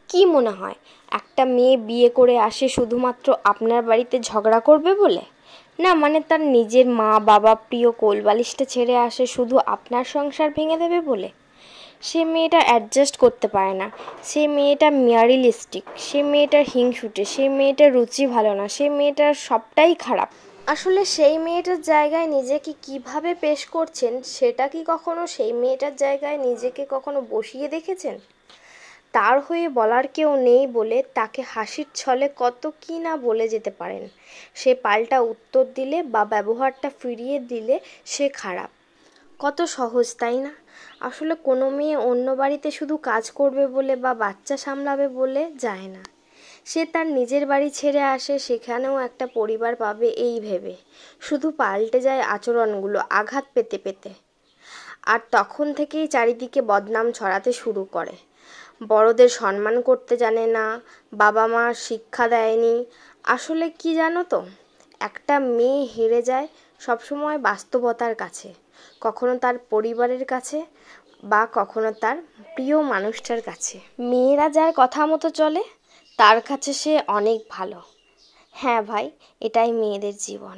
কি মনে হয় একটা মেয়ে বিয়ে করে আসে শুধুমাত্র আপনার বাড়িতে ঝগড়া করবে বলে? না মানে তার নিজের মা বাবা প্রিয় কোলবালিশটা ছেড়ে আসে শুধু আপনার সংসার ভেঙে দেবে বলে? সে মেয়েটা অ্যাডজাস্ট করতে পারে না, সে মেয়েটা ম্যারিলিস্টিক, সে মেয়েটার হিংসুটে, সে মেয়েটার রুচি ভালো না, সে মেয়েটার সবটাই খারাপ। আসলে সেই মেয়েটার জায়গায় নিজেকে কিভাবে পেশ করছেন সেটা কি কখনো সেই মেয়েটার জায়গায় নিজেকে কখনো বসিয়ে দেখেছেন? তার হয়ে বলার কেউ নেই বলে তাকে হাসির ছলে কত কী না বলে যেতে পারেন। সে পাল্টা উত্তর দিলে বা ব্যবহারটা ফিরিয়ে দিলে সে খারাপ। কত সহজ, তাই না? আসলে কোনো মেয়ে অন্য বাড়িতে শুধু কাজ করবে বলে বা বাচ্চা সামলাবে বলে যায় না। সে তার নিজের বাড়ি ছেড়ে আসে সেখানেও একটা পরিবার পাবে এই ভেবে। শুধু পাল্টে যায় আচরণগুলো আঘাত পেতে পেতে। আর তখন থেকেই চারিদিকে বদনাম ছড়াতে শুরু করে। বড়দের সম্মান করতে জানে না, বাবা মা শিক্ষা দেয়নি। আসলে কি জানো তো, একটা মেয়ে হেরে যায় সবসময় বাস্তবতার কাছে, কখনো তার পরিবারের কাছে বা কখনো তার প্রিয় মানুষটার কাছে। মেয়েরা যার কথা মতো চলে তার কাছে সে অনেক ভালো। হ্যাঁ ভাই, এটাই মেয়েদের জীবন।